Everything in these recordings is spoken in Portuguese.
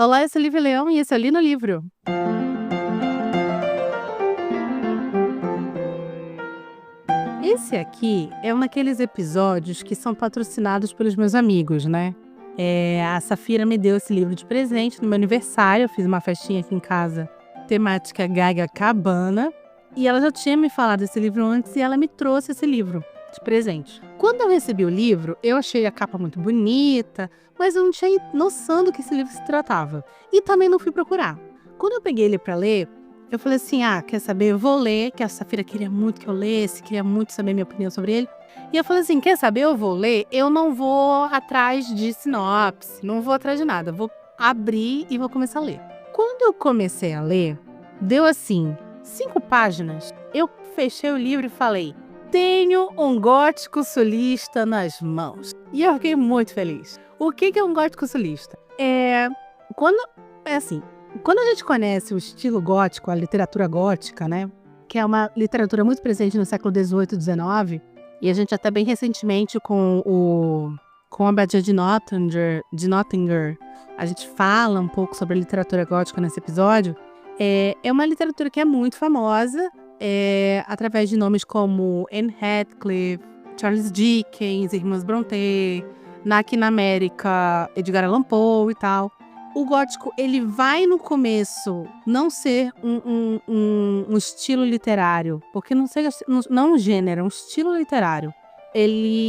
Olá, eu sou Lívia Leão e esse é o Li no Livro. Esse aqui é um daqueles episódios que são patrocinados pelos meus amigos, né? A Safira me deu esse livro de presente no meu aniversário. Eu fiz uma festinha aqui em casa, temática Gaga Cabana. E ela já tinha me falado desse livro antes e ela me trouxe esse livro de presente. Quando eu recebi o livro, eu achei a capa muito bonita, mas eu não tinha noção do que esse livro se tratava. E também não fui procurar. Quando eu peguei ele para ler, eu falei assim, quer saber? Eu vou ler, que a Safira queria muito que eu lesse, queria muito saber minha opinião sobre ele. E eu falei assim, quer saber? Eu vou ler, eu não vou atrás de sinopse, não vou atrás de nada. Vou abrir e vou começar a ler. Quando eu comecei a ler, deu assim, 5 páginas. Eu fechei o livro e falei, tenho um gótico sulista nas mãos. E eu fiquei muito feliz. O que é um gótico sulista? Quando a gente conhece o estilo gótico, a literatura gótica, né? Que é uma literatura muito presente no século XVIII e XIX, e a gente até bem recentemente com a Abadia de Nottinger, a gente fala um pouco sobre a literatura gótica nesse episódio. É uma literatura que é muito famosa, através de nomes como Anne Radcliffe, Charles Dickens, Irmãs Brontë, aqui na América, Edgar Allan Poe e tal. O gótico, ele vai no começo não ser um estilo literário, porque não um gênero, é um estilo literário.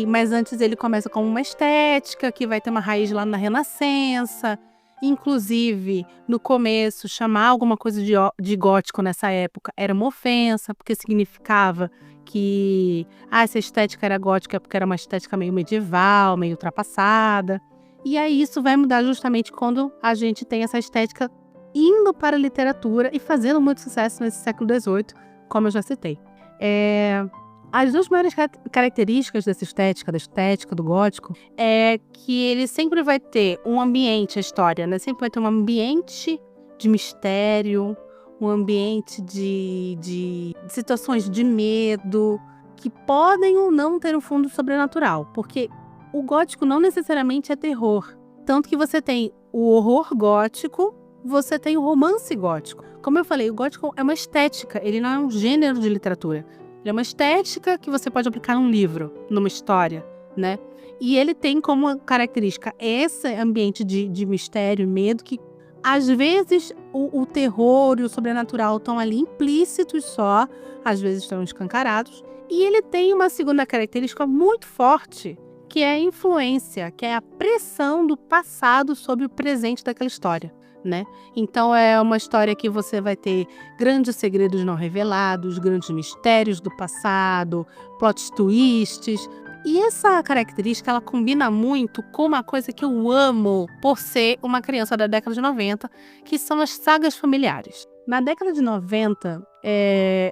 Mas antes ele começa com uma estética que vai ter uma raiz lá na Renascença. Inclusive, no começo, chamar alguma coisa de gótico nessa época era uma ofensa, porque significava que essa estética era gótica porque era uma estética meio medieval, meio ultrapassada. E aí isso vai mudar justamente quando a gente tem essa estética indo para a literatura e fazendo muito sucesso nesse século XVIII, como eu já citei. As duas maiores características dessa estética, da estética do gótico, é que ele sempre vai ter um ambiente, a história, né? Sempre vai ter um ambiente de mistério, um ambiente de situações de medo, que podem ou não ter um fundo sobrenatural, porque o gótico não necessariamente é terror. Tanto que você tem o horror gótico, você tem o romance gótico. Como eu falei, o gótico é uma estética, ele não é um gênero de literatura. Ele é uma estética que você pode aplicar num livro, numa história, né? E ele tem como característica esse ambiente de mistério, medo, que às vezes o terror e o sobrenatural estão ali implícitos só, às vezes estão escancarados. E ele tem uma segunda característica muito forte, que é a influência, que é a pressão do passado sobre o presente daquela história, né? Então é uma história que você vai ter grandes segredos não revelados, grandes mistérios do passado, plot twists. E essa característica, ela combina muito com uma coisa que eu amo por ser uma criança da década de 90, que são as sagas familiares. Na década de 90,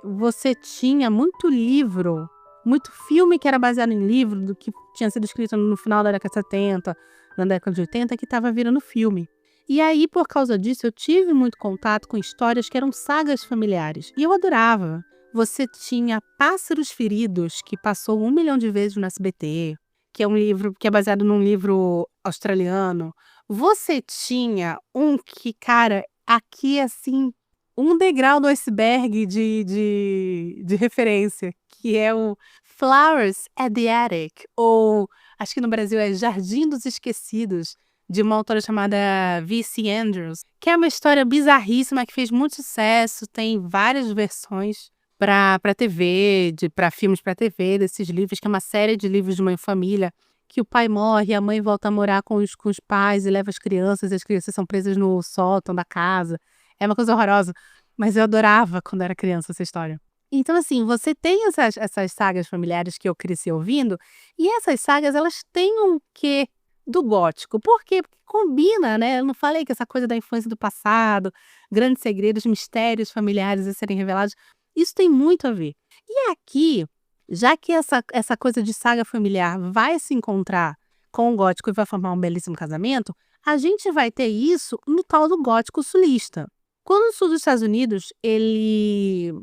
você tinha muito livro, muito filme que era baseado em livro, do que tinha sido escrito no final da década de 70, na década de 80, que estava virando filme. E aí, por causa disso, eu tive muito contato com histórias que eram sagas familiares. E eu adorava. Você tinha Pássaros Feridos, que passou 1 milhão de vezes no SBT, que é um livro que é baseado num livro australiano. Você tinha um que, cara, aqui assim, um degrau do iceberg de referência, que é o Flowers at the Attic, ou acho que no Brasil é Jardim dos Esquecidos, de uma autora chamada V.C. Andrews, que é uma história bizarríssima que fez muito sucesso, tem várias versões para TV, para filmes para TV desses livros, que é uma série de livros de uma família, que o pai morre, a mãe volta a morar com os pais e leva as crianças são presas no sótão da casa. É uma coisa horrorosa, mas eu adorava quando era criança essa história. Então, assim, você tem essas sagas familiares que eu cresci ouvindo, e essas sagas, elas têm um quê do gótico. Por quê? Porque combina, né? Eu não falei que essa coisa da influência do passado, grandes segredos, mistérios familiares a serem revelados, isso tem muito a ver. E aqui, já que essa coisa de saga familiar vai se encontrar com o gótico e vai formar um belíssimo casamento, a gente vai ter isso no tal do gótico sulista. Quando o sul dos Estados Unidos, ele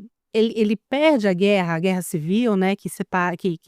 perde a guerra civil, né, que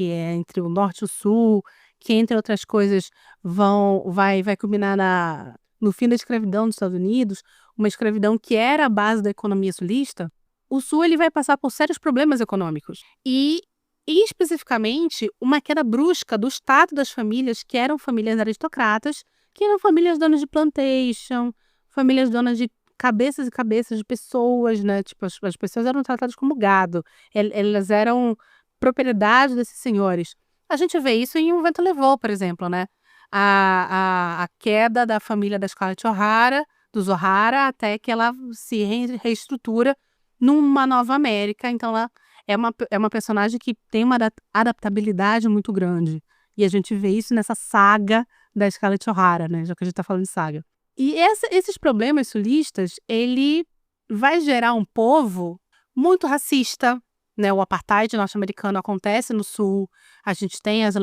é entre o norte e o sul, que entre outras coisas vai culminar no fim da escravidão dos Estados Unidos, uma escravidão que era a base da economia sulista, o Sul ele vai passar por sérios problemas econômicos. E especificamente, uma queda brusca do status das famílias que eram famílias aristocratas, que eram famílias donas de plantation, famílias donas de cabeças e cabeças de pessoas, né? Tipo, as pessoas eram tratadas como gado. Elas eram propriedade desses senhores. A gente vê isso em O Vento Levou, por exemplo, né? A queda da família da Scarlett O'Hara, dos O'Hara, até que ela se reestrutura numa nova América. Então, ela é uma personagem que tem uma adaptabilidade muito grande. E a gente vê isso nessa saga da Scarlett O'Hara, né? Já que a gente tá falando de saga. E esses problemas sulistas, ele vai gerar um povo muito racista, né? O apartheid norte-americano acontece no Sul. A gente tem as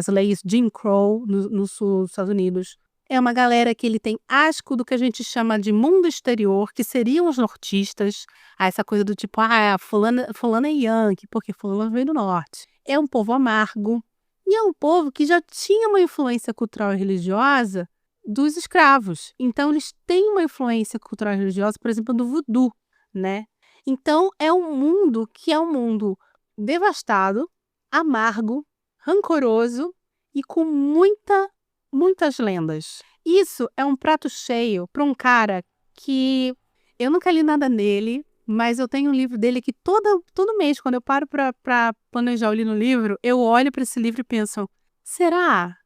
leis Jim Crow no Sul dos Estados Unidos. É uma galera que ele tem asco do que a gente chama de mundo exterior, que seriam os nortistas. Essa coisa do tipo, fulana é Yankee, porque fulana veio do norte. É um povo amargo. E é um povo que já tinha uma influência cultural e religiosa dos escravos. Então, eles têm uma influência cultural e religiosa, por exemplo, do voodoo, né? Então, é um mundo que é um mundo devastado, amargo, rancoroso e com muitas lendas. Isso é um prato cheio para um cara que eu nunca li nada nele, mas eu tenho um livro dele que todo mês, quando eu paro para planejar ler no livro, eu olho para esse livro e penso, será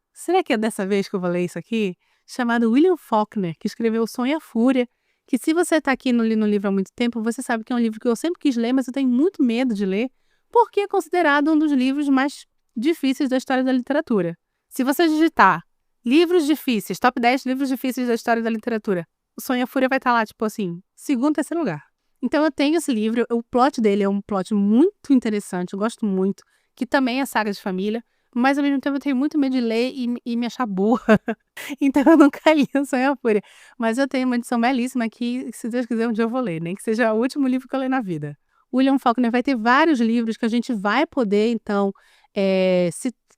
que é dessa vez que eu vou ler isso aqui? Chamado William Faulkner, que escreveu O Sonho e a Fúria, que se você está aqui no livro há muito tempo, você sabe que é um livro que eu sempre quis ler, mas eu tenho muito medo de ler, porque é considerado um dos livros mais difíceis da história da literatura. Se você digitar livros difíceis, top 10 livros difíceis da história da literatura, O Sonho e a Fúria vai estar lá, tipo assim, segundo, terceiro lugar. Então eu tenho esse livro, o plot dele é um plot muito interessante, eu gosto muito, que também é saga de família, mas ao mesmo tempo eu tenho muito medo de ler e me achar burra. Então eu nunca li O Sonho e a Fúria. Mas eu tenho uma edição belíssima que, se Deus quiser, um dia eu vou ler, nem que seja o último livro que eu ler na vida. William Faulkner vai ter vários livros que a gente vai poder, então,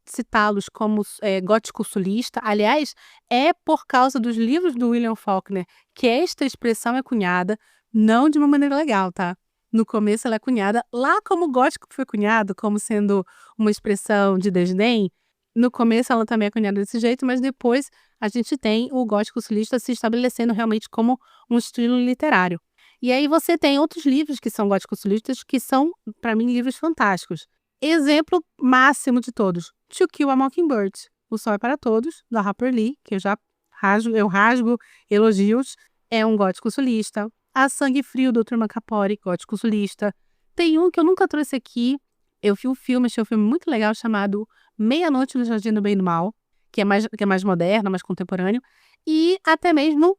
citá-los como gótico sulista. Aliás, é por causa dos livros do William Faulkner que esta expressão é cunhada, não de uma maneira legal, tá? No começo ela é cunhada, lá como o gótico foi cunhado, como sendo uma expressão de desdém, no começo ela também é cunhada desse jeito, mas depois a gente tem o gótico sulista se estabelecendo realmente como um estilo literário. E aí você tem outros livros que são góticos sulistas que são, para mim, livros fantásticos. Exemplo máximo de todos, To Kill a Mockingbird, O Sol é para Todos, da Harper Lee, que eu rasgo elogios, é um gótico sulista. A Sangue Frio, do Truman Capote, gótico sulista. Tem um que eu nunca trouxe aqui, eu vi um filme, achei um filme muito legal, chamado Meia-Noite no Jardim do Bem e do Mal, que é mais moderno, mais contemporâneo, e até mesmo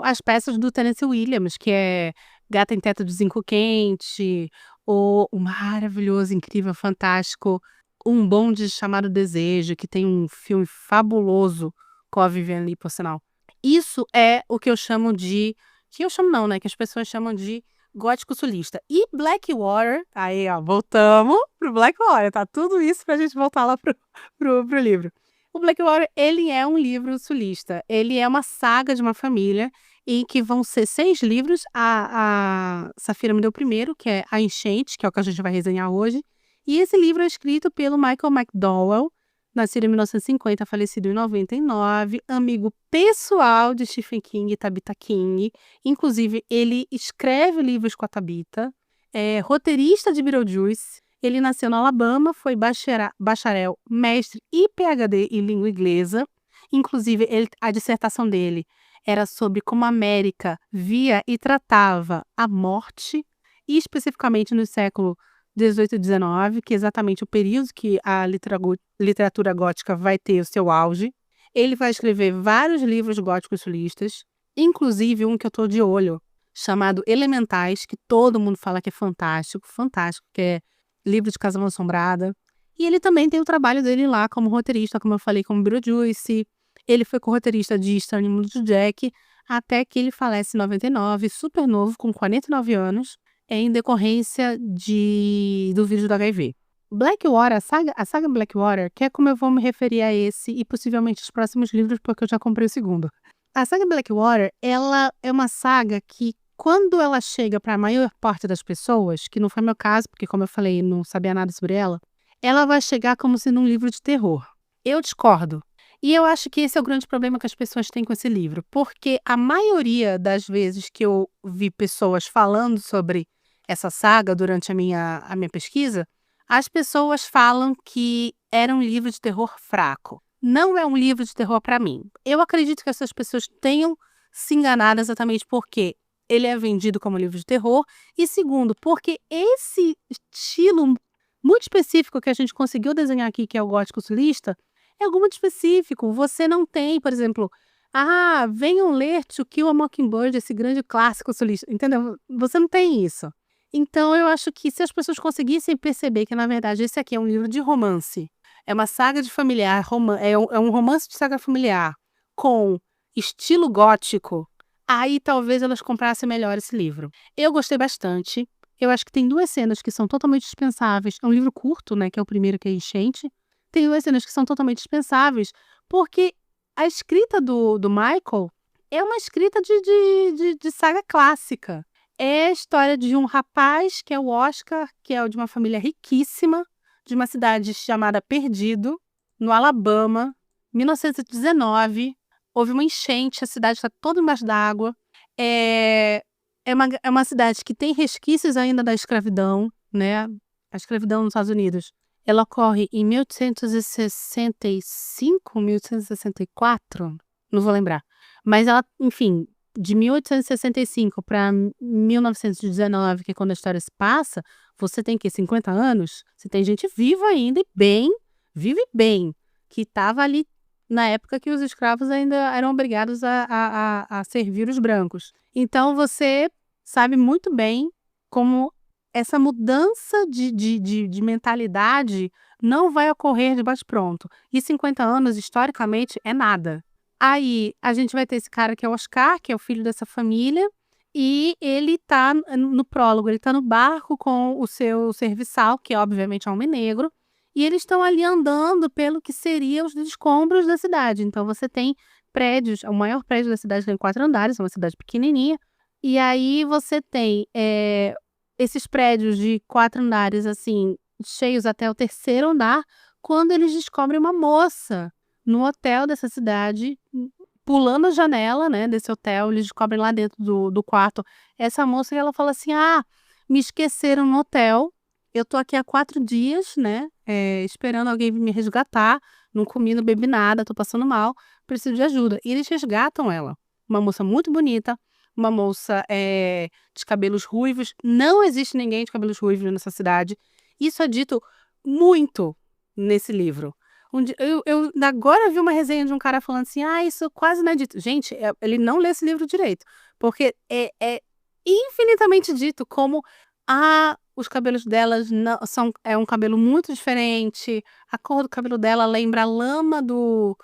as peças do Tennessee Williams, que é Gata em Teto de Zinco Quente, ou o maravilhoso, incrível, fantástico Um Bonde Chamado Desejo, que tem um filme fabuloso com a Vivian Leigh, por sinal. Isso é o que eu chamo de... Que eu chamo não, né? Que as pessoas chamam de gótico sulista. E Blackwater, aí ó, voltamos pro Blackwater, tá? Tudo isso pra gente voltar lá pro livro. O Blackwater, ele é um livro sulista. Ele é uma saga de uma família em que vão ser 6 livros. A Safira me deu o primeiro, que é A Enchente, que é o que a gente vai resenhar hoje. E esse livro é escrito pelo Michael McDowell, nascido em 1950, falecido em 99, amigo pessoal de Stephen King e Tabitha King. Inclusive, ele escreve livros com a Tabitha, é roteirista de Beetlejuice. Ele nasceu no Alabama, foi bacharel, mestre e PhD em língua inglesa. Inclusive, a dissertação dele era sobre como a América via e tratava a morte, e especificamente no século 18 e 19, que é exatamente o período que a literatura gótica vai ter o seu auge. Ele vai escrever vários livros góticos sulistas, inclusive um que eu estou de olho, chamado Elementais, que todo mundo fala que é fantástico, que é livro de Casa Mal-Assombrada. E ele também tem o trabalho dele lá como roteirista, como eu falei, como Beetlejuice. Ele foi co-roteirista de Estranho no Mundo de Jack, até que ele falece em 99, super novo, com 49 anos, em decorrência do vírus do HIV. Blackwater, a saga Blackwater, que é como eu vou me referir a esse e possivelmente os próximos livros, porque eu já comprei o segundo. A saga Blackwater, ela é uma saga que, quando ela chega para a maior parte das pessoas, que não foi meu caso, porque, como eu falei, não sabia nada sobre ela vai chegar como sendo um livro de terror. Eu discordo. E eu acho que esse é o grande problema que as pessoas têm com esse livro, porque a maioria das vezes que eu vi pessoas falando sobre essa saga durante a minha pesquisa, as pessoas falam que era um livro de terror fraco. Não é um livro de terror para mim. Eu acredito que essas pessoas tenham se enganado exatamente porque ele é vendido como livro de terror e, segundo, porque esse estilo muito específico que a gente conseguiu desenhar aqui, que é o gótico sulista, é algo muito específico. Você não tem, por exemplo, venham ler To Kill a Mockingbird, esse grande clássico sulista, entendeu? Você não tem isso. Então eu acho que se as pessoas conseguissem perceber que, na verdade, esse aqui é um livro de romance, é uma saga de familiar, é um romance de saga familiar com estilo gótico, aí talvez elas comprassem melhor esse livro. Eu gostei bastante. Eu acho que tem 2 cenas que são totalmente dispensáveis. É um livro curto, né, que é o primeiro, que é Enchente. Tem 2 cenas que são totalmente dispensáveis, porque a escrita do Michael é uma escrita de saga clássica. É a história de um rapaz, que é o Oscar, que é de uma família riquíssima, de uma cidade chamada Perdido, no Alabama, 1919. Houve uma enchente, a cidade está toda embaixo d'água. É uma cidade que tem resquícios ainda da escravidão, né? A escravidão nos Estados Unidos, ela ocorre em 1865, 1864, não vou lembrar. Mas ela, enfim, de 1865 para 1919, que é quando a história se passa, você tem 50 anos? Você tem gente viva ainda e bem, vive bem, que estava ali na época que os escravos ainda eram obrigados a servir os brancos. Então você sabe muito bem como essa mudança de mentalidade não vai ocorrer de bate-pronto. E 50 anos, historicamente, é nada. Aí a gente vai ter esse cara que é o Oscar, que é o filho dessa família, e ele tá no prólogo, ele tá no barco com o seu serviçal, que obviamente é um homem negro, e eles estão ali andando pelo que seriam os escombros da cidade. Então você tem prédios, o maior prédio da cidade tem 4 andares, é uma cidade pequenininha, e aí você tem esses prédios de 4 andares, assim, cheios até o 3º andar, quando eles descobrem uma moça no hotel dessa cidade, pulando a janela, né, desse hotel. Eles descobrem lá dentro do quarto essa moça, e ela fala assim: me esqueceram no hotel, eu tô aqui há 4 dias, né, esperando alguém vir me resgatar, não comi, não bebi nada, tô passando mal, preciso de ajuda. E eles resgatam ela, uma moça muito bonita, uma moça de cabelos ruivos. Não existe ninguém de cabelos ruivos nessa cidade. Isso é dito muito nesse livro. Eu agora vi uma resenha de um cara falando assim: isso quase não é dito. Gente, ele não lê esse livro direito, porque é infinitamente dito como os cabelos delas é um cabelo muito diferente, a cor do cabelo dela lembra a lama do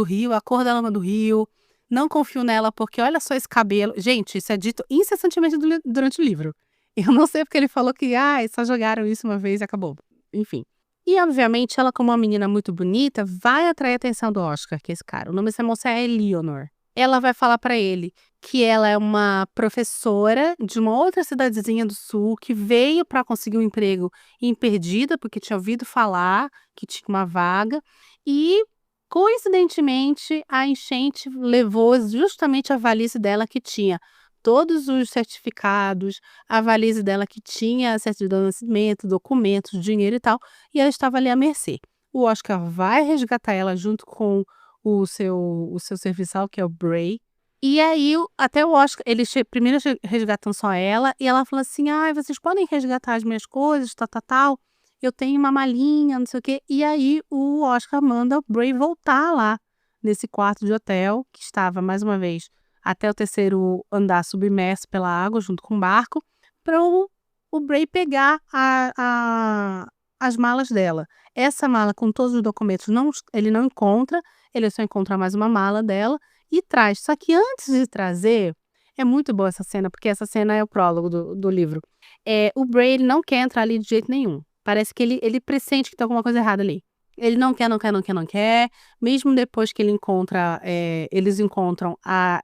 rio, a cor da lama do rio. Não confio nela porque olha só esse cabelo. Gente, isso é dito incessantemente durante o livro. Eu não sei porque ele falou que só jogaram isso uma vez e acabou. Enfim. E, obviamente, ela, como uma menina muito bonita, vai atrair a atenção do Oscar, que é esse cara. O nome dessa moça é Eleanor. Ela vai falar pra ele que ela é uma professora de uma outra cidadezinha do sul, que veio para conseguir um emprego em Perdida, porque tinha ouvido falar que tinha uma vaga. E, coincidentemente, a enchente levou justamente a valise dela, que tinha todos os certificados, a valise dela que tinha certidão de nascimento, documentos, dinheiro e tal, e ela estava ali à mercê. O Oscar vai resgatar ela junto com o seu serviçal, que é o Bray. E aí, até o Oscar, eles primeiro resgatam só ela, e ela fala assim: vocês podem resgatar as minhas coisas, tal. Eu tenho uma malinha, não sei o quê. E aí, o Oscar manda o Bray voltar lá, nesse quarto de hotel, que estava, mais uma vez, até o 3º andar submerso pela água, junto com o barco, para o Bray pegar as malas dela. Essa mala, com todos os documentos, ele não encontra, ele só encontra mais uma mala dela e traz. Só que antes de trazer, é muito boa essa cena, porque essa cena é o prólogo do livro. O Bray, ele não quer entrar ali de jeito nenhum. Parece que ele pressente que tem alguma coisa errada ali. Ele não quer, não quer, não quer, não quer. Mesmo depois que eles encontram a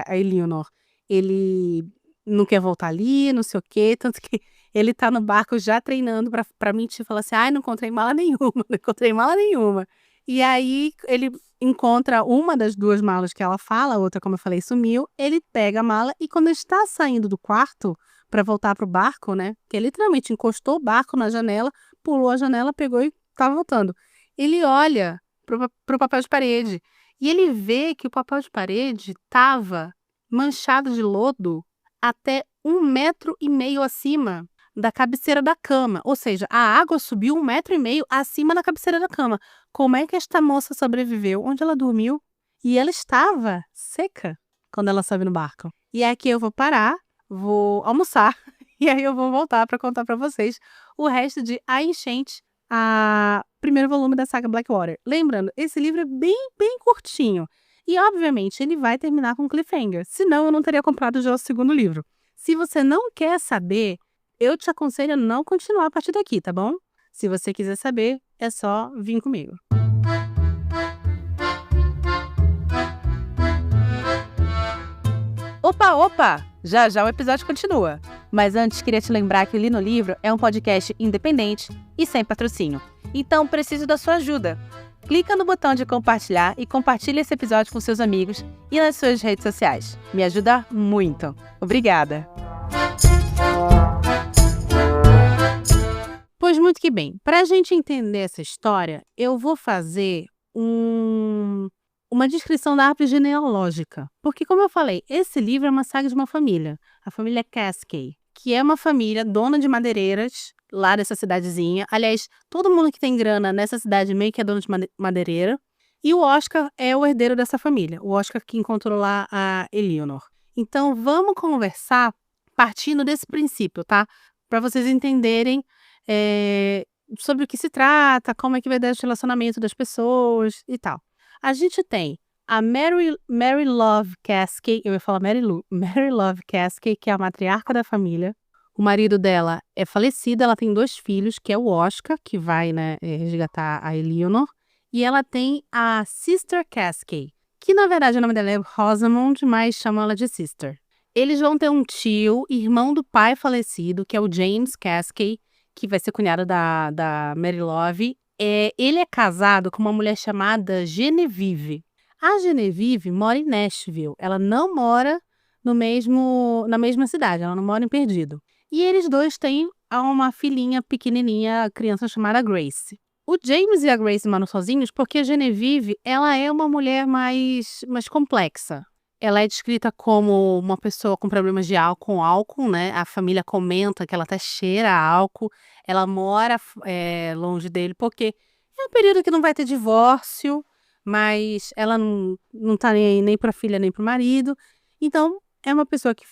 Eleanor, ele não quer voltar ali, não sei o quê. Tanto que ele tá no barco já treinando pra mentir. Fala assim, ai, não encontrei mala nenhuma, não encontrei mala nenhuma. E aí ele encontra uma das duas malas que ela fala, a outra, como eu falei, sumiu. Ele pega a mala e quando está saindo do quarto pra voltar pro barco, né? Que ele literalmente encostou o barco na janela, pulou a janela, pegou e tava voltando. Ele olha pro papel de parede e ele vê que o papel de parede tava manchado de lodo até 1,5 metro acima da cabeceira da cama. Ou seja, a água subiu 1,5 metro acima da cabeceira da cama. Como é que esta moça sobreviveu? Onde ela dormiu? E ela estava seca quando ela sobe no barco. E aqui eu vou parar, vou almoçar e aí eu vou voltar para contar para vocês o resto de A Enchente, a primeiro volume da saga Blackwater. Lembrando, esse livro é bem, bem curtinho. E, obviamente, ele vai terminar com cliffhanger. Senão, eu não teria comprado já o segundo livro. Se você não quer saber, eu te aconselho a não continuar a partir daqui, tá bom? Se você quiser saber, é só vir comigo. Opa, opa! Já já o episódio continua. Mas antes, queria te lembrar que o Li no Livro é um podcast independente e sem patrocínio. Então, preciso da sua ajuda. Clica no botão de compartilhar e compartilhe esse episódio com seus amigos e nas suas redes sociais. Me ajuda muito. Obrigada! Pois muito que bem. Para a gente entender essa história, eu vou fazer uma descrição da árvore genealógica. Porque, como eu falei, esse livro é uma saga de uma família. A família Cascade, que é uma família dona de madeireiras lá dessa cidadezinha. Aliás, todo mundo que tem grana nessa cidade meio que é dono de madeireira. E o Oscar é o herdeiro dessa família. O Oscar que encontrou lá a Eleanor. Então, vamos conversar partindo desse princípio, tá? Para vocês entenderem sobre o que se trata, como é que vai dar o relacionamento das pessoas e tal. A gente tem a Mary Love Cascade, eu ia falar Mary Love Cascade, que é a matriarca da família. O marido dela é falecido, ela tem 2 filhos, que é o Oscar, que vai, né, resgatar a Eleanor, e ela tem a Sister Cascade, que na verdade o nome dela é Rosamond, mas chamam ela de Sister. Eles vão ter um tio, irmão do pai falecido, que é o James Cascade, que vai ser cunhado da Mary Love. Ele é casado com uma mulher chamada Genevieve. A Genevieve mora em Nashville. Ela não mora na mesma cidade, ela não mora em Perdido. E eles dois têm uma filhinha pequenininha, criança chamada Grace. O James e a Grace moram sozinhos porque a Genevieve, ela é uma mulher mais complexa. Ela é descrita como uma pessoa com problemas de álcool, né? A família comenta que ela até cheira a álcool. Ela mora longe dele porque é um período que não vai ter divórcio, mas ela não tá nem para a filha nem para o marido. Então, é uma pessoa que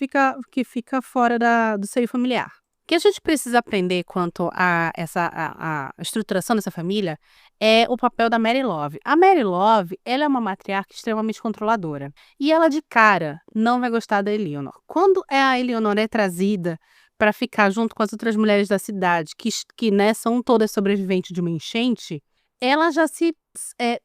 fica fora do seio familiar. O que a gente precisa aprender quanto a a estruturação dessa família é o papel da Mary Love. A Mary Love, ela é uma matriarca extremamente controladora. E ela, de cara, não vai gostar da Eleanor. Quando a Eleanor é trazida para ficar junto com as outras mulheres da cidade, que né, são todas sobreviventes de uma enchente, ela já se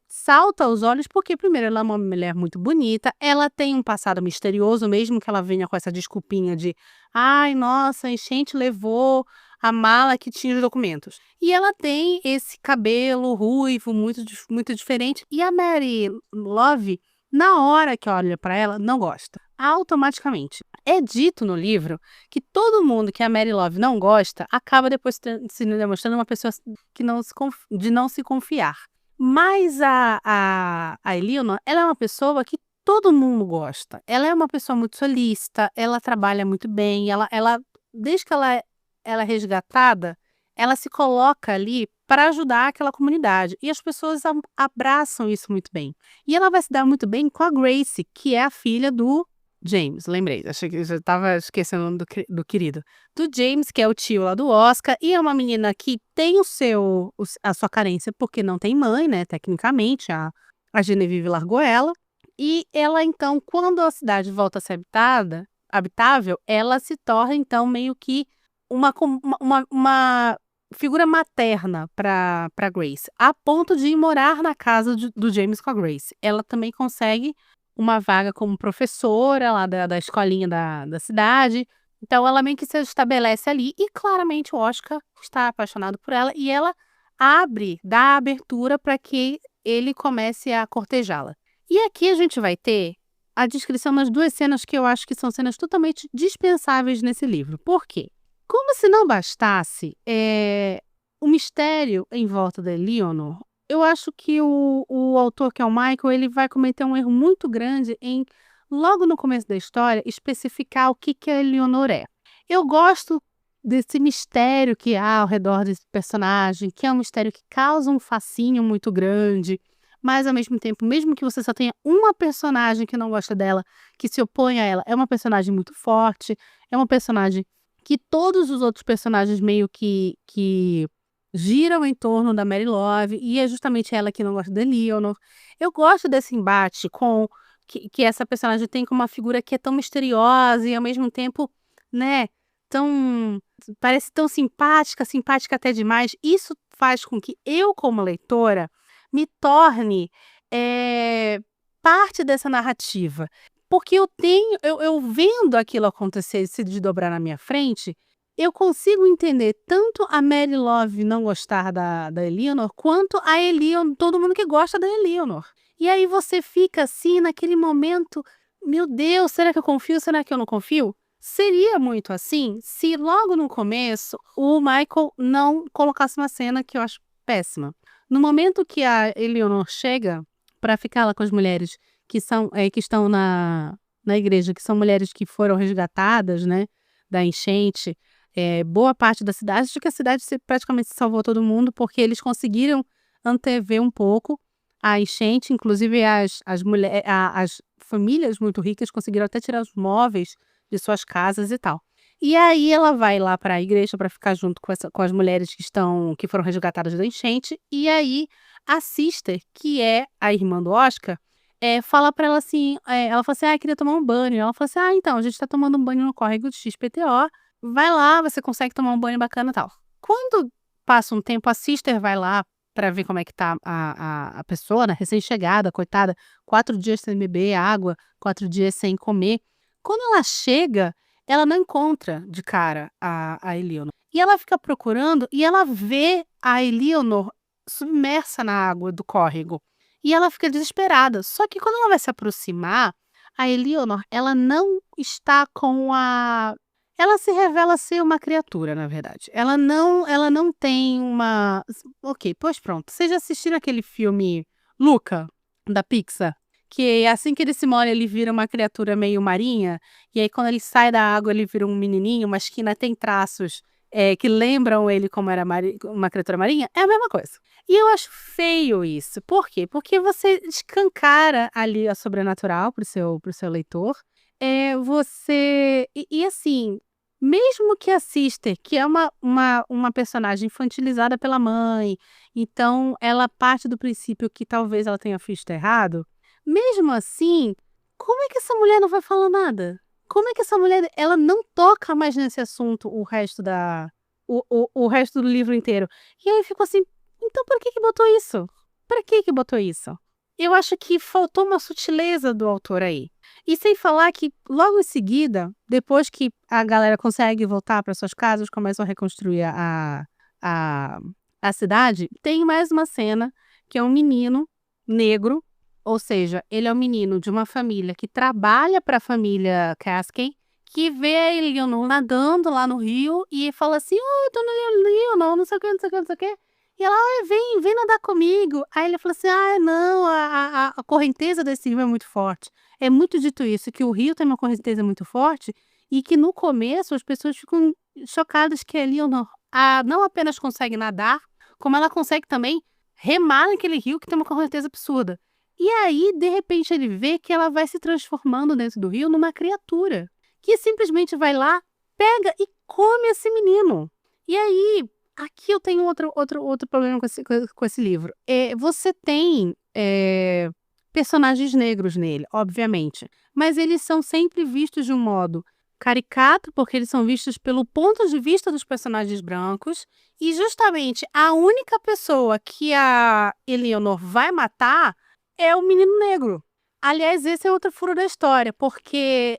salta aos olhos porque, primeiro, ela é uma mulher muito bonita, ela tem um passado misterioso, mesmo que ela venha com essa desculpinha de ai, nossa, a enchente levou a mala que tinha os documentos. E ela tem esse cabelo ruivo, muito diferente, e a Mary Love, na hora que olha para ela, não gosta. Automaticamente. É dito no livro que todo mundo que a Mary Love não gosta acaba depois se demonstrando uma pessoa de não se confiar. Mas a Eleanor, ela é uma pessoa que todo mundo gosta. Ela é uma pessoa muito solícita, ela trabalha muito bem, desde que ela é resgatada, ela se coloca ali para ajudar aquela comunidade. E as pessoas abraçam isso muito bem. E ela vai se dar muito bem com a Grace, que é a filha do James, lembrei, achei que eu já estava esquecendo o nome do querido. Do James, que é o tio lá do Oscar, e é uma menina que tem a sua carência, porque não tem mãe, né, tecnicamente, a Genevieve largou ela. E ela, então, quando a cidade volta a ser habitável, ela se torna, então, meio que uma figura materna para Grace, a ponto de ir morar na casa do James com a Grace. Ela também consegue uma vaga como professora lá da escolinha da cidade. Então, ela meio que se estabelece ali e claramente o Oscar está apaixonado por ela e ela dá abertura para que ele comece a cortejá-la. E aqui a gente vai ter a descrição das 2 cenas que eu acho que são cenas totalmente dispensáveis nesse livro. Por quê? Como se não bastasse o mistério em volta da Eleanor, eu acho que o autor, que é o Michael, ele vai cometer um erro muito grande em, logo no começo da história, especificar o que a Eleanor é. Eu gosto desse mistério que há ao redor desse personagem, que é um mistério que causa um fascínio muito grande, mas ao mesmo tempo, mesmo que você só tenha uma personagem que não gosta dela, que se opõe a ela, é uma personagem muito forte, é uma personagem que todos os outros personagens meio que giram em torno da Mary Love, e é justamente ela que não gosta da Eleanor. Eu gosto desse embate com que essa personagem tem como uma figura que é tão misteriosa e ao mesmo tempo, né, parece tão simpática até demais. Isso faz com que eu, como leitora, me torne parte dessa narrativa. Porque eu vendo aquilo acontecer e se desdobrar na minha frente, eu consigo entender tanto a Mary Love não gostar da Eleanor, quanto a Eleanor, todo mundo que gosta da Eleanor. E aí você fica assim, naquele momento, meu Deus, será que eu confio, será que eu não confio? Seria muito assim se logo no começo o Michael não colocasse uma cena que eu acho péssima. No momento que a Eleanor chega para ficar lá com as mulheres que estão na igreja, que são mulheres que foram resgatadas, né, da enchente, boa parte da cidade, acho que a cidade praticamente salvou todo mundo, porque eles conseguiram antever um pouco a enchente, inclusive as famílias muito ricas conseguiram até tirar os móveis de suas casas e tal. E aí ela vai lá para a igreja para ficar junto com as mulheres que foram resgatadas da enchente, e aí a Sister, que é a irmã do Oscar, fala para ela assim, ela fala assim, queria tomar um banho. E ela fala assim, então, a gente tá tomando um banho no córrego de XPTO, vai lá, você consegue tomar um banho bacana e tal. Quando passa um tempo, a Sister vai lá para ver como é que tá a pessoa, né, recém-chegada, coitada, 4 dias sem beber água, 4 dias sem comer. Quando ela chega, ela não encontra de cara a Eleanor. E ela fica procurando e ela vê a Eleanor submersa na água do córrego. E ela fica desesperada. Só que quando ela vai se aproximar, a Eleanor, ela não está com a... Ela se revela ser uma criatura, na verdade. Ela não tem uma... Ok, pois pronto. Vocês já assistiram aquele filme Luca, da Pixar? Que assim que ele se molha, ele vira uma criatura meio marinha. E aí quando ele sai da água, ele vira um menininho, mas que ainda tem traços que lembram ele como era uma criatura marinha. É a mesma coisa. E eu acho feio isso. Por quê? Porque você escancara ali a sobrenatural pro seu leitor. Assim, mesmo que a Sister, que é uma personagem infantilizada pela mãe, então ela parte do princípio que talvez ela tenha visto errado, mesmo assim, como é que essa mulher não vai falar nada? Como é que essa mulher, ela não toca mais nesse assunto o resto do livro inteiro? E aí eu fico assim, então por que botou isso? Pra que botou isso? Eu acho que faltou uma sutileza do autor aí. E sem falar que logo em seguida, depois que a galera consegue voltar para suas casas, começam a reconstruir a cidade, tem mais uma cena que é um menino negro, ou seja, ele é um menino de uma família que trabalha para a família Caskey, que vê a Eleanor nadando lá no rio e fala assim, dona Eleanor, não sei o que, não sei o que, não sei o que. E ela, vem nadar comigo. Aí ele falou assim, não, a correnteza desse rio é muito forte. É muito dito isso, que o rio tem uma correnteza muito forte e que no começo as pessoas ficam chocadas que a Eleanor não apenas consegue nadar, como ela consegue também remar naquele rio que tem uma correnteza absurda. E aí, de repente, ele vê que ela vai se transformando dentro do rio numa criatura que simplesmente vai lá, pega e come esse menino. E aí, aqui eu tenho outro problema com esse livro. Você tem personagens negros nele, obviamente, mas eles são sempre vistos de um modo Caricato, porque eles são vistos pelo ponto de vista dos personagens brancos. E justamente a única pessoa que a Eleanor vai matar é o menino negro. Aliás, esse é outro furo da história, porque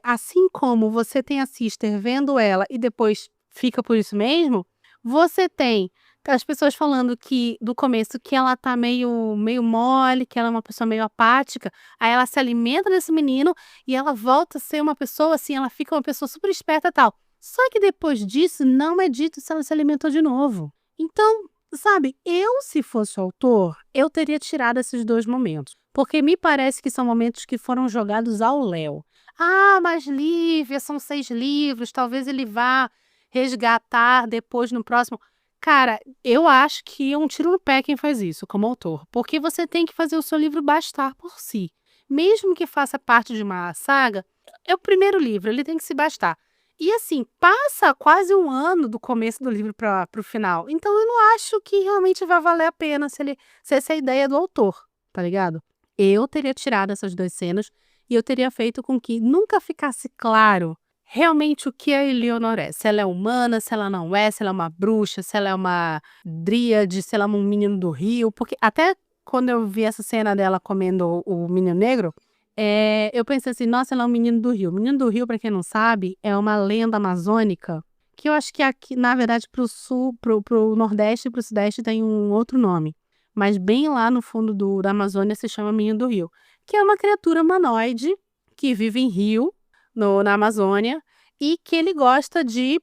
assim como você tem a Sister vendo ela e depois fica por isso mesmo, você tem as pessoas falando que do começo que ela tá meio mole, que ela é uma pessoa meio apática, aí ela se alimenta desse menino e ela volta a ser uma pessoa assim, ela fica uma pessoa super esperta e tal. Só que depois disso não é dito se ela se alimentou de novo. Então, sabe, se fosse o autor, eu teria tirado esses 2 momentos, porque me parece que são momentos que foram jogados ao léu. "Ah, mas Lívia, são 6 livros, talvez ele vá resgatar depois no próximo". Cara, eu acho que é um tiro no pé quem faz isso, como autor, porque você tem que fazer o seu livro bastar por si. Mesmo que faça parte de uma saga, é o primeiro livro, ele tem que se bastar. E assim, passa quase 1 ano do começo do livro para o final. Então eu não acho que realmente vai valer a pena se essa é a ideia do autor, tá ligado? Eu teria tirado essas 2 cenas e eu teria feito com que nunca ficasse claro realmente o que a Eleanor é. Se ela é humana, se ela não é, se ela é uma bruxa, se ela é uma dríade, se ela é um menino do rio. Porque até quando eu vi essa cena dela comendo o menino negro, eu pensei assim, nossa, ela é um menino do rio. O menino do rio, para quem não sabe, é uma lenda amazônica que eu acho que aqui, na verdade, pro sul, pro nordeste e pro sudeste tem um outro nome. Mas bem lá no fundo da Amazônia se chama menino do rio, que é uma criatura humanoide que vive em rio, na Amazônia, e que ele gosta de...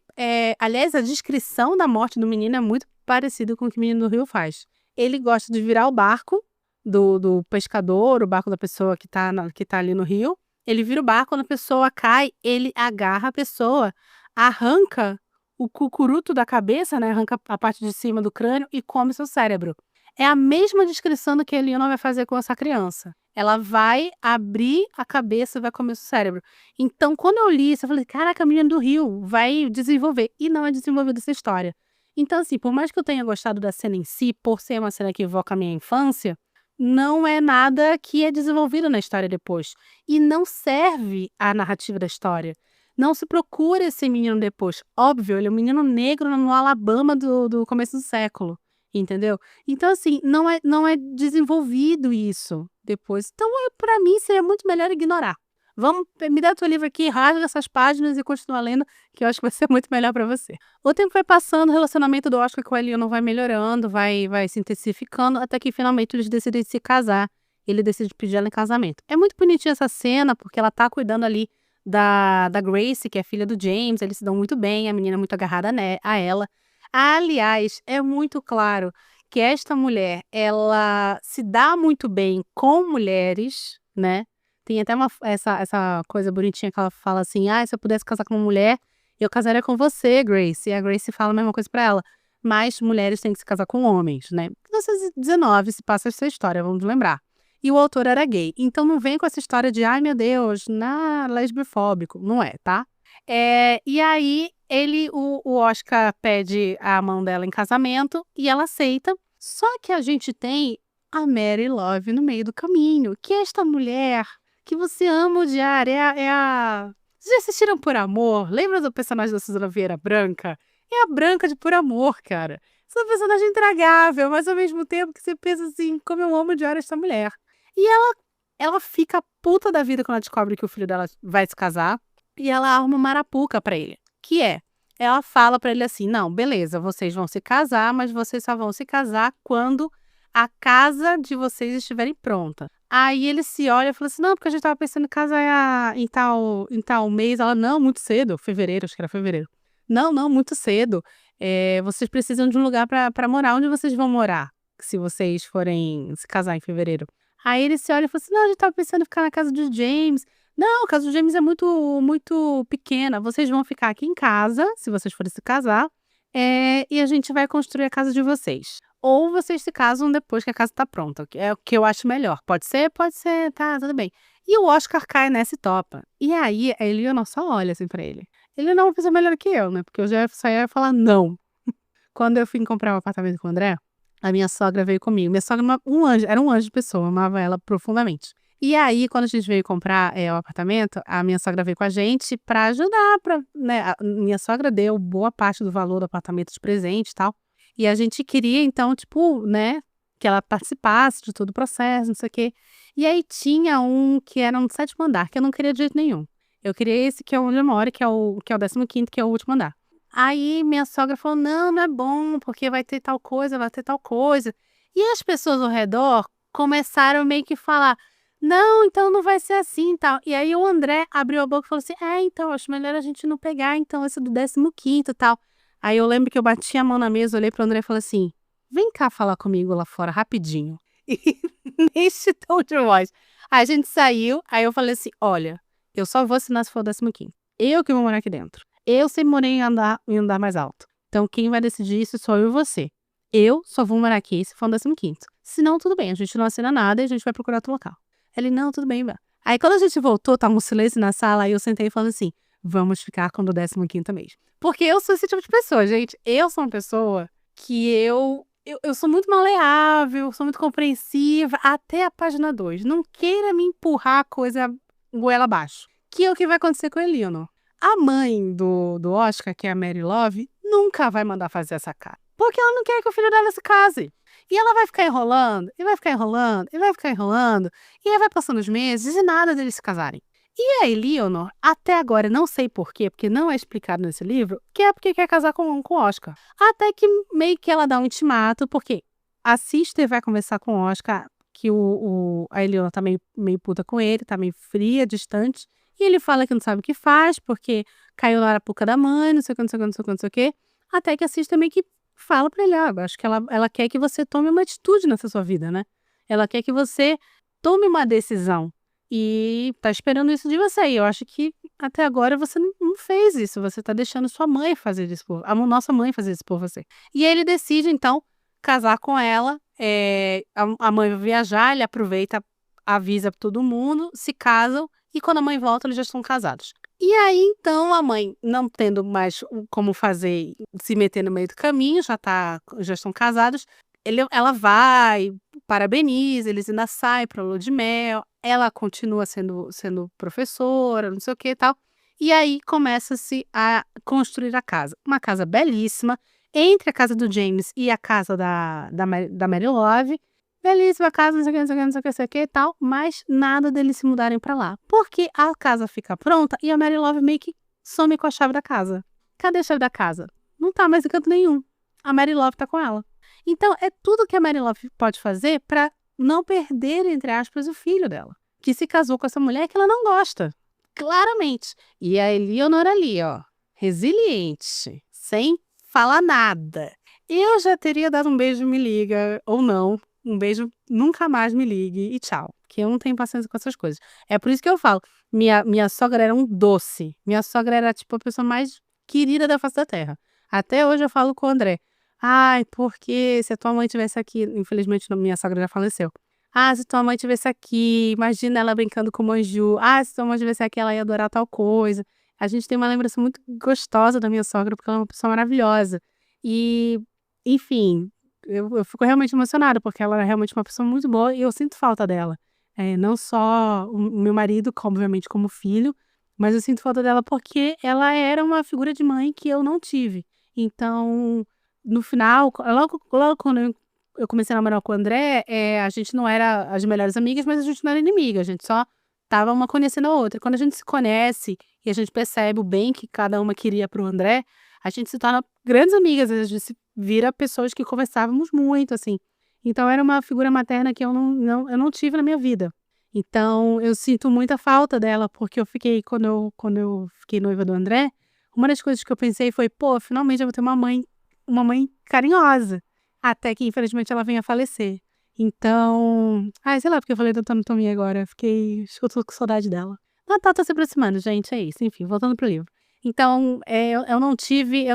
aliás, a descrição da morte do menino é muito parecida com o que o menino do rio faz. Ele gosta de virar o barco do pescador, o barco da pessoa que tá ali no rio. Ele vira o barco, quando a pessoa cai, ele agarra a pessoa, arranca o cucuruto da cabeça, né? Arranca a parte de cima do crânio e come seu cérebro. É a mesma descrição do que a Eleanor vai fazer com essa criança. Ela vai abrir a cabeça e vai comer seu cérebro. Então, quando eu li isso, eu falei, caraca, a menina do rio vai desenvolver. E não é desenvolvida essa história. Então, assim, por mais que eu tenha gostado da cena em si, por ser uma cena que evoca a minha infância, não é nada que é desenvolvido na história depois. E não serve a narrativa da história. Não se procura esse menino depois. Óbvio, ele é um menino negro no Alabama do começo do século. Entendeu? Então, assim, não é desenvolvido isso depois. Então, pra mim, seria muito melhor ignorar. Me dá teu livro aqui, rasga essas páginas e continua lendo, que eu acho que vai ser muito melhor pra você. O tempo vai passando, o relacionamento do Oscar com a Eleanor vai melhorando, vai se intensificando, até que finalmente eles decidem se casar. Ele decide pedir ela em casamento. É muito bonitinha essa cena, porque ela tá cuidando ali da Grace, que é filha do James, eles se dão muito bem, a menina é muito agarrada a ela. Aliás, é muito claro que esta mulher, ela se dá muito bem com mulheres, né? Tem até essa coisa bonitinha que ela fala assim, se eu pudesse casar com uma mulher, eu casaria com você, Grace. E a Grace fala a mesma coisa pra ela. Mas mulheres têm que se casar com homens, né? Em 1919 se passa essa história, vamos lembrar. E o autor era gay. Então não vem com essa história de, ai meu Deus, lesbifóbico. Não é, tá? E aí, o Oscar pede a mão dela em casamento e ela aceita. Só que a gente tem a Mary Love no meio do caminho, que é esta mulher que você ama odiar. Vocês já assistiram Por Amor? Lembra do personagem da Suzana Vieira Branca? É a Branca de Por Amor, cara. Essa é uma personagem intragável, mas ao mesmo tempo que você pensa assim, como eu amo odiar esta mulher. E ela fica puta da vida quando ela descobre que o filho dela vai se casar. E ela arma uma arapuca pra ele, ela fala pra ele assim, não, beleza, vocês vão se casar, mas vocês só vão se casar quando a casa de vocês estiverem pronta. Aí ele se olha e fala assim, não, porque a gente tava pensando em casar em tal mês. Ela, não, muito cedo, fevereiro, acho que era fevereiro. Não, muito cedo. Vocês precisam de um lugar pra morar. Onde vocês vão morar se vocês forem se casar em fevereiro? Aí ele se olha e fala assim, não, a gente tava pensando em ficar na casa do James. Não, a casa do James é muito, muito pequena. Vocês vão ficar aqui em casa, se vocês forem se casar, e a gente vai construir a casa de vocês. Ou vocês se casam depois que a casa tá pronta, que é o que eu acho melhor. Pode ser, tá, tudo bem. E o Oscar cai nessa e topa. E aí, a Eleanor só olha assim pra ele. Ele não é uma pessoa melhor que eu, né? Porque eu já só ia falar não. Quando eu fui comprar um apartamento com o André, a minha sogra veio comigo. Minha sogra era um anjo de pessoa, eu amava ela profundamente. E aí, quando a gente veio comprar o apartamento, a minha sogra veio com a gente pra ajudar, né? Minha sogra deu boa parte do valor do apartamento de presente e tal. E a gente queria, então, tipo, né, que ela participasse de todo o processo, não sei o quê. E aí tinha um que era no 7º andar, que eu não queria de jeito nenhum. Eu queria esse que é onde eu moro, que é o 15º, que é o último andar. Aí minha sogra falou: não, não é bom, porque vai ter tal coisa, vai ter tal coisa. E as pessoas ao redor começaram meio que falar: não, então não vai ser assim e tal. E aí o André abriu a boca e falou assim: então, acho melhor a gente não pegar, então, esse do 15º e tal. Aí eu lembro que eu bati a mão na mesa, olhei pro André e falei assim: vem cá falar comigo lá fora, rapidinho. E nesse tom de voz. Aí a gente saiu, aí eu falei assim: olha, eu só vou assinar se for o 15º. Eu que vou morar aqui dentro. Eu sempre morei em andar mais alto. Então quem vai decidir isso sou eu e você. Eu só vou morar aqui se for o 15º. Se não, tudo bem, a gente não assina nada e a gente vai procurar outro local. Ele: não, tudo bem, Bá. Aí quando a gente voltou, tava um silêncio na sala, aí eu sentei e falei assim: vamos ficar com o do 15º mesmo. Porque eu sou esse tipo de pessoa, gente. Eu sou uma pessoa que eu sou muito maleável, sou muito compreensiva, até a página 2. Não queira me empurrar a coisa goela abaixo. Que é o que vai acontecer com a Eleanor. A mãe do Oscar, que é a Mary Love, nunca vai mandar fazer essa cara. Porque ela não quer que o filho dela se case. E ela vai ficar enrolando, e vai ficar enrolando, e vai ficar enrolando. E aí vai passando os meses e nada deles se casarem. E a Eleanor, até agora, não sei por quê, porque não é explicado nesse livro, que é porque quer casar com o Oscar. Até que meio que ela dá um ultimato, porque a Sister vai conversar com o Oscar, que a Eleanor tá meio puta com ele, tá meio fria, distante. E ele fala que não sabe o que faz, porque caiu na arapuca da mãe, não sei o que, não sei o que, não sei o que, não sei o que. Até que a Sister meio que fala pra ele: acho que ela quer que você tome uma atitude nessa sua vida, né? Ela quer que você tome uma decisão. E tá esperando isso de você. E eu acho que até agora você não fez isso. Você tá deixando sua mãe fazer isso a nossa mãe fazer isso por você. E aí ele decide, então, casar com ela. A mãe vai viajar, ele aproveita, avisa pra todo mundo, se casam. E quando a mãe volta, eles já estão casados. E aí, então, a mãe, não tendo mais como fazer, se meter no meio do caminho, já estão casados. Ela vai, parabeniza, eles ainda saem pra lua de mel. Ela continua sendo professora, não sei o que e tal. E aí começa-se a construir a casa. Uma casa belíssima, entre a casa do James e a casa da Mary Love. Belíssima casa, não sei o que, não sei o que, não sei o que, não sei o que e tal. Mas nada deles se mudarem pra lá. Porque a casa fica pronta e a Mary Love meio que some com a chave da casa. Cadê a chave da casa? Não tá mais em canto nenhum. A Mary Love tá com ela. Então, é tudo que a Mary Love pode fazer pra não perder, entre aspas, o filho dela. Que se casou com essa mulher que ela não gosta. Claramente. E a Eleanor ali, ó, resiliente, sem falar nada. Eu já teria dado um beijo, me liga, ou não. Um beijo, nunca mais me ligue e tchau. Que eu não tenho paciência com essas coisas. É por isso que eu falo, minha sogra era um doce. Minha sogra era, tipo, a pessoa mais querida da face da terra. Até hoje eu falo com o André: ai, porque se a tua mãe tivesse aqui... Infelizmente, minha sogra já faleceu. Se tua mãe tivesse aqui, imagina ela brincando com o Manju. Se tua mãe tivesse aqui, ela ia adorar tal coisa. A gente tem uma lembrança muito gostosa da minha sogra, porque ela é uma pessoa maravilhosa. E, enfim, eu fico realmente emocionada, porque ela é realmente uma pessoa muito boa e eu sinto falta dela. Não só o meu marido, obviamente, como filho, mas eu sinto falta dela porque ela era uma figura de mãe que eu não tive. Então, no final, logo quando eu comecei a namorar com o André, a gente não era as melhores amigas, mas a gente não era inimiga, a gente só tava uma conhecendo a outra. Quando a gente se conhece e a gente percebe o bem que cada uma queria pro André, a gente se torna grandes amigas, a gente se vira pessoas que conversávamos muito, assim. Então era uma figura materna que eu não tive na minha vida. Então eu sinto muita falta dela, porque quando eu fiquei noiva do André, uma das coisas que eu pensei foi: pô, finalmente eu vou ter uma mãe carinhosa. Até que, infelizmente, ela venha a falecer. Então... sei lá porque eu falei da anatomia agora. Eu tô com saudade dela. Natal tá se aproximando, gente, é isso. Enfim, voltando pro livro. Então, eu não tive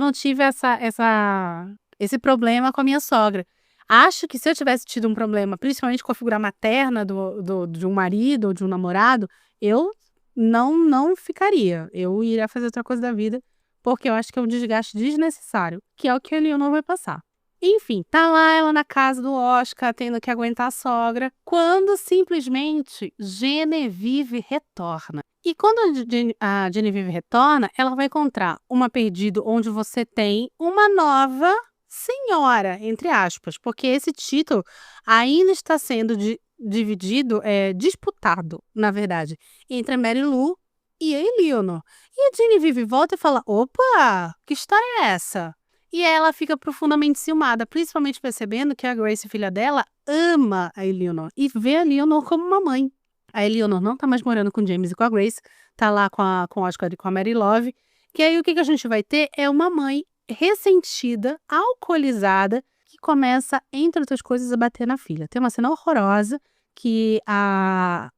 esse problema com a minha sogra. Acho que se eu tivesse tido um problema, principalmente com a figura materna de um marido ou de um namorado, eu não ficaria. Eu iria fazer outra coisa da vida, porque eu acho que é um desgaste desnecessário, que é o que a Leonor vai passar. Enfim, tá lá ela na casa do Oscar, tendo que aguentar a sogra, quando simplesmente Genevieve retorna. E quando a Genevieve retorna, ela vai encontrar uma Perdido onde você tem uma nova senhora, entre aspas, porque esse título ainda está sendo dividido, disputado, na verdade, entre a Mary Lou e a Eleanor. E a Genevieve volta e fala: opa, que história é essa? E ela fica profundamente ciumada, principalmente percebendo que a Grace, filha dela, ama a Eleanor e vê a Eleanor como uma mãe. A Eleanor não tá mais morando com o James e com a Grace, tá lá com o Oscar e com a Mary Love. Que aí o que a gente vai ter é uma mãe ressentida, alcoolizada, que começa, entre outras coisas, a bater na filha. Tem uma cena horrorosa que a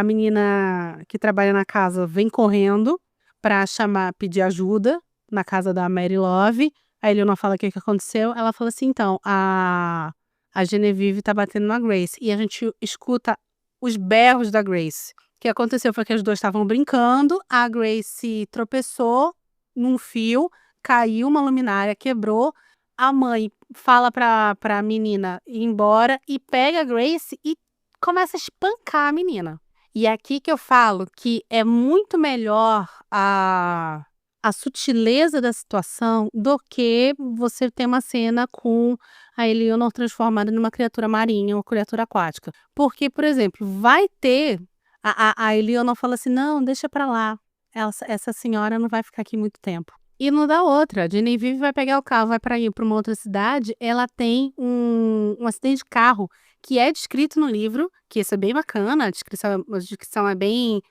menina que trabalha na casa vem correndo pra pedir ajuda na casa da Mary Love. A Eleanor fala o que aconteceu. Ela fala assim, então, a Genevieve tá batendo na Grace. E a gente escuta os berros da Grace. O que aconteceu foi que as duas estavam brincando, a Grace tropeçou num fio, caiu uma luminária, quebrou. A mãe fala pra menina ir embora e pega a Grace e começa a espancar a menina. E é aqui que eu falo que é muito melhor a sutileza da situação do que você ter uma cena com a Eleanor transformada numa criatura marinha ou criatura aquática. Porque, por exemplo, vai ter... A Eleanor fala assim, não, deixa pra lá. Essa senhora não vai ficar aqui muito tempo. E não dá outra. A Genevieve vai pegar o carro, vai para ir para uma outra cidade. Ela tem um acidente de carro que é descrito no livro, que isso é bem bacana. A descrição é bem...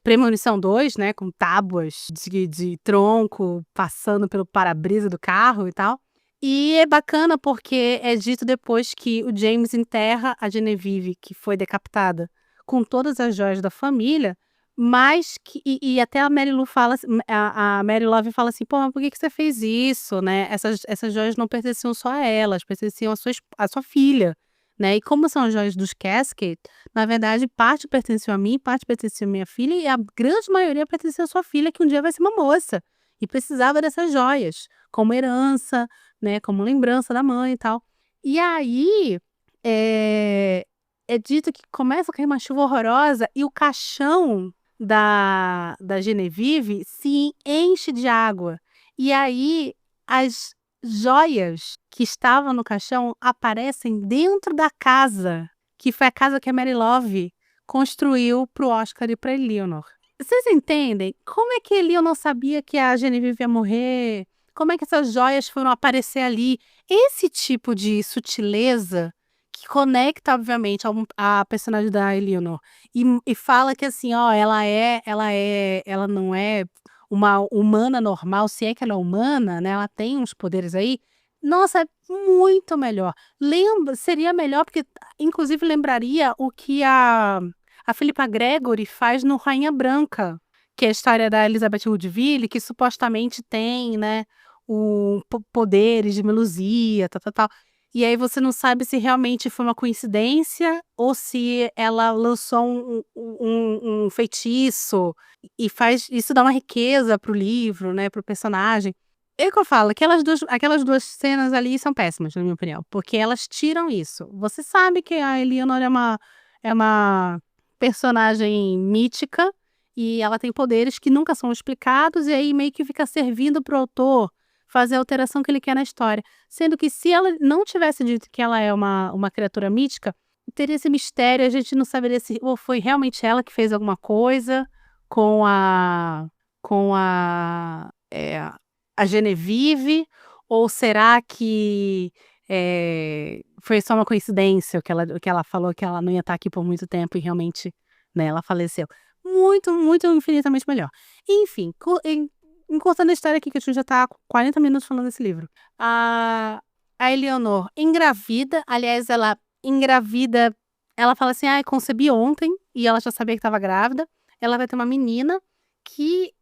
Premonição 2, né, com tábuas de tronco passando pelo para-brisa do carro e tal. E é bacana porque é dito depois que o James enterra a Genevieve, que foi decapitada, com todas as joias da família, mas e até a Mary Lou fala, a Mary Love fala assim, pô, mas por que você fez isso, né? Essas joias não pertenciam só a ela, pertenciam à sua filha, né? E como são as joias dos Casket, na verdade, parte pertenceu a mim, parte pertenceu à minha filha, e a grande maioria pertenceu à sua filha, que um dia vai ser uma moça, e precisava dessas joias, como herança, né? Como lembrança da mãe e tal. E aí, é dito que começa a cair uma chuva horrorosa, e o caixão da Genevieve se enche de água. E aí, as joias que estavam no caixão aparecem dentro da casa, que foi a casa que a Mary Love construiu pro Oscar e pra Eleanor. Vocês entendem? Como é que a Eleanor sabia que a Genevieve ia morrer? Como é que essas joias foram aparecer ali? Esse tipo de sutileza que conecta, obviamente, a personagem da Eleanor. E fala que assim, ó, ela não é uma humana normal, se é que ela é humana, né? Ela tem uns poderes aí. Nossa, é muito melhor. Seria melhor porque, inclusive, lembraria o que a Philippa Gregory faz no Rainha Branca, que é a história da Elizabeth Woodville, que supostamente tem, né, poderes de melusia, tal, tal, tal. E aí você não sabe se realmente foi uma coincidência ou se ela lançou um feitiço e faz isso, dá uma riqueza pro livro, né, pro personagem. É o que eu falo, aquelas duas cenas ali são péssimas, na minha opinião, porque elas tiram isso. Você sabe que a Eleanor é uma personagem mítica e ela tem poderes que nunca são explicados, e aí meio que fica servindo pro autor fazer a alteração que ele quer na história. Sendo que se ela não tivesse dito que ela é uma criatura mítica, teria esse mistério, a gente não saberia se ou foi realmente ela que fez alguma coisa com a Genevieve, ou será que foi só uma coincidência que ela falou que ela não ia estar aqui por muito tempo e realmente, né, ela faleceu. Muito, muito, infinitamente melhor. Enfim, encurtando a história aqui, que a gente já está há 40 minutos falando desse livro. A Eleanor engravida, aliás, ela engravida, ela fala assim, concebi ontem, e ela já sabia que estava grávida. Ela vai ter uma menina que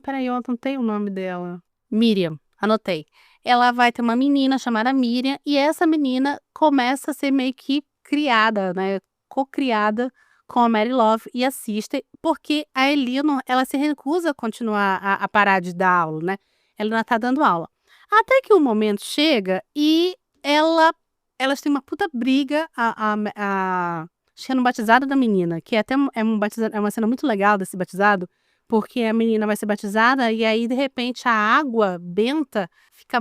peraí, eu anotei o nome dela. Miriam, anotei. Ela vai ter uma menina chamada Miriam, e essa menina começa a ser meio que criada, né, co-criada com a Mary Love e a Sister, porque a Eleanor, ela se recusa a continuar a parar de dar aula, né? Ela ainda tá dando aula. Até que um momento chega e elas têm uma puta briga, acho que é no batizado da menina, que é uma cena muito legal desse batizado, porque a menina vai ser batizada e aí, de repente, a água benta fica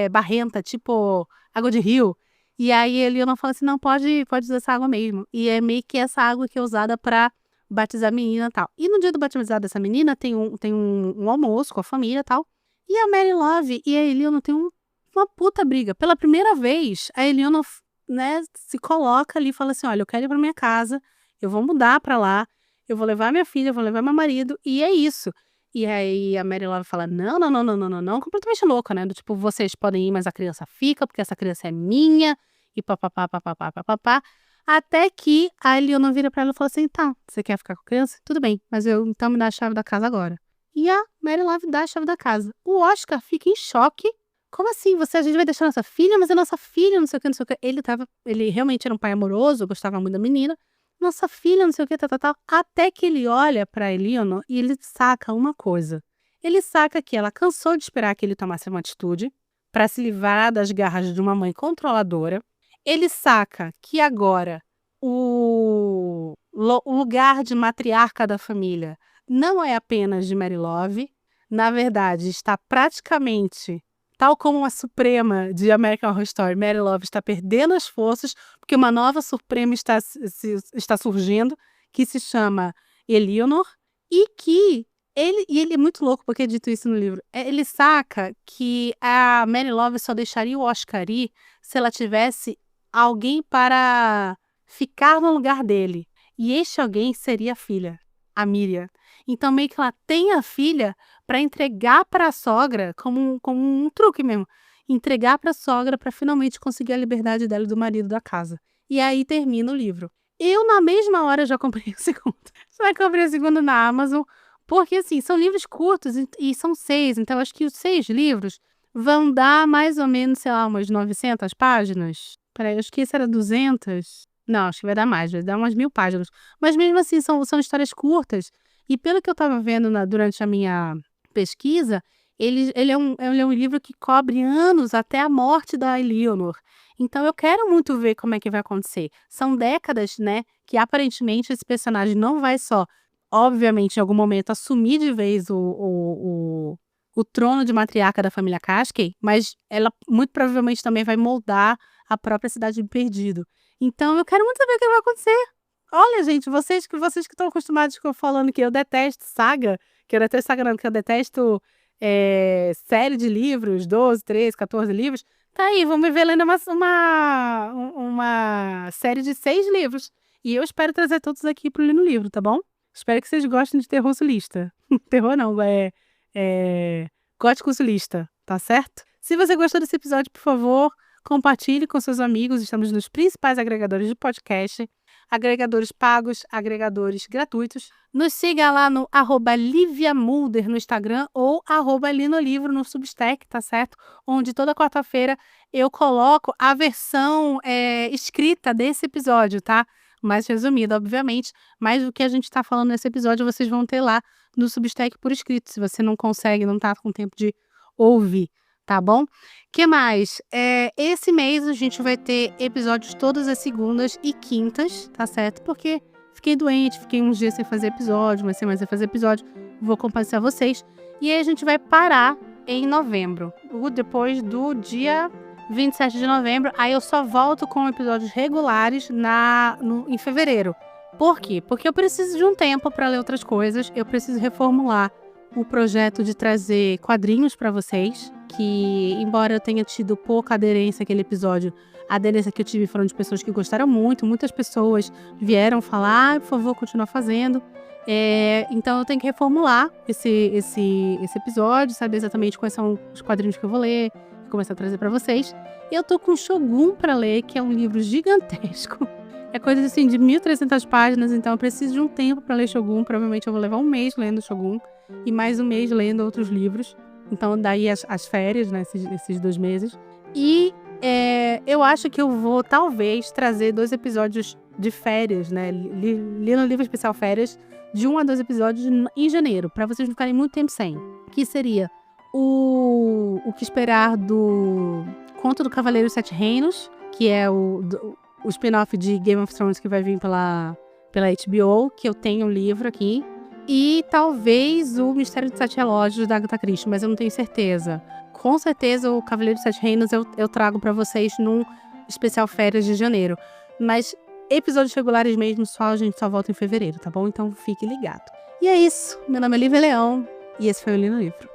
barrenta, tipo água de rio. E aí ele não fala assim, não, pode usar essa água mesmo. E é meio que essa água que é usada pra batizar a menina e tal. E no dia do batizado dessa menina, tem um almoço com a família e tal. E a Mary Love e a Eleanor têm uma puta briga. Pela primeira vez, a Eleanor, né, se coloca ali e fala assim, olha, eu quero ir pra minha casa, eu vou mudar pra lá, eu vou levar minha filha, eu vou levar meu marido, e é isso. E aí a Mary Love fala, não, não, não, não, não, não, não, completamente louca, né? Do tipo, vocês podem ir, mas a criança fica, porque essa criança é minha, e papapá, papapá, papapá. Até que a Eleanor vira pra ela e fala assim, tá, você quer ficar com a criança? Tudo bem, mas então me dá a chave da casa agora. E a Mary Love dá a chave da casa. O Oscar fica em choque. Como assim? A gente vai deixar nossa filha? Mas é nossa filha, não sei o que, não sei o que. Ele realmente era um pai amoroso, gostava muito da menina. Nossa filha, não sei o que, tal, tal, tal. Até que ele olha pra Eleanor e ele saca uma coisa. Ele saca que ela cansou de esperar que ele tomasse uma atitude pra se livrar das garras de uma mãe controladora. Ele saca que agora o lugar de matriarca da família não é apenas de Mary Love. Na verdade, está praticamente, tal como a Suprema de American Horror Story, Mary Love está perdendo as forças, porque uma nova Suprema está surgindo, que se chama Eleanor, e que ele é muito louco, porque é dito isso no livro. Ele saca que a Mary Love só deixaria o Oscar ir se ela tivesse alguém para ficar no lugar dele. E este alguém seria a filha, a Miriam. Então, meio que ela tem a filha para entregar para a sogra, como um truque mesmo. Entregar para a sogra para finalmente conseguir a liberdade dela e do marido da casa. E aí termina o livro. Eu, na mesma hora, já comprei o segundo. Já comprei o segundo na Amazon. Porque, assim, são livros curtos e são 6. Então, acho que os 6 livros vão dar mais ou menos, sei lá, umas 900 páginas. Peraí, acho que esse era 200. Não, acho que vai dar mais, vai dar umas 1000 páginas. Mas mesmo assim, são histórias curtas. E pelo que eu estava vendo durante a minha pesquisa, ele é um livro que cobre anos até a morte da Eleanor. Então eu quero muito ver como é que vai acontecer. São décadas, né, que aparentemente esse personagem não vai só, obviamente, em algum momento, assumir de vez o trono de matriarca da família Cascade, mas ela muito provavelmente também vai moldar a própria cidade de Perdido. Então eu quero muito saber o que vai acontecer. Olha, gente, vocês que estão acostumados com eu falando que eu detesto saga, que eu detesto série de livros, 12, 13, 14 livros, tá aí, vamos me ver lendo uma série de 6 livros. E eu espero trazer todos aqui pro Lino Livro, tá bom? Espero que vocês gostem de terror sulista. Terror não, gótico sulista, tá certo? Se você gostou desse episódio, por favor, compartilhe com seus amigos. Estamos nos principais agregadores de podcast, agregadores pagos, agregadores gratuitos. Nos siga lá no @liviamulder no Instagram ou @linolivro no Substack, tá certo? Onde toda quarta-feira eu coloco a versão escrita desse episódio, tá? Mais resumida, obviamente, mas o que a gente está falando nesse episódio vocês vão ter lá no Substack por escrito, se você não consegue, não tá com tempo de ouvir, tá bom? Que mais? Esse mês a gente vai ter episódios todas as segundas e quintas, tá certo? Porque fiquei doente, fiquei uns dias sem fazer episódio, umas semanas sem fazer episódio, vou compartilhar vocês. E aí a gente vai parar em novembro, depois do dia 27 de novembro, aí eu só volto com episódios regulares em fevereiro. Por quê? Porque eu preciso de um tempo para ler outras coisas, eu preciso reformular o projeto de trazer quadrinhos para vocês, que embora eu tenha tido pouca aderência àquele episódio, a aderência que eu tive foram de pessoas que gostaram muito, muitas pessoas vieram falar, por favor, continua fazendo. Então eu tenho que reformular esse episódio, saber exatamente quais são os quadrinhos que eu vou ler, começar a trazer para vocês. Eu tô com Shogun para ler, que é um livro gigantesco. É coisa assim de 1.300 páginas, então eu preciso de um tempo para ler Shogun. Provavelmente eu vou levar um mês lendo Shogun e mais um mês lendo outros livros. Então daí as férias, né, esses 2 meses. E eu acho que eu vou talvez trazer 2 episódios de férias, né, lendo livro especial férias, de 1 a 2 episódios em janeiro, para vocês não ficarem muito tempo sem. Que seria o que esperar do Conto do Cavaleiro dos Sete Reinos, que é o spin-off de Game of Thrones que vai vir pela HBO, que eu tenho o livro aqui. E talvez o Mistério dos Sete Relógios da Agatha Christie, mas eu não tenho certeza. Com certeza o Cavaleiro dos Sete Reinos eu trago pra vocês num especial férias de janeiro. Mas episódios regulares mesmo, a gente só volta em fevereiro, tá bom? Então fique ligado. E é isso. Meu nome é Lívia Leão e esse foi o Li no Livro.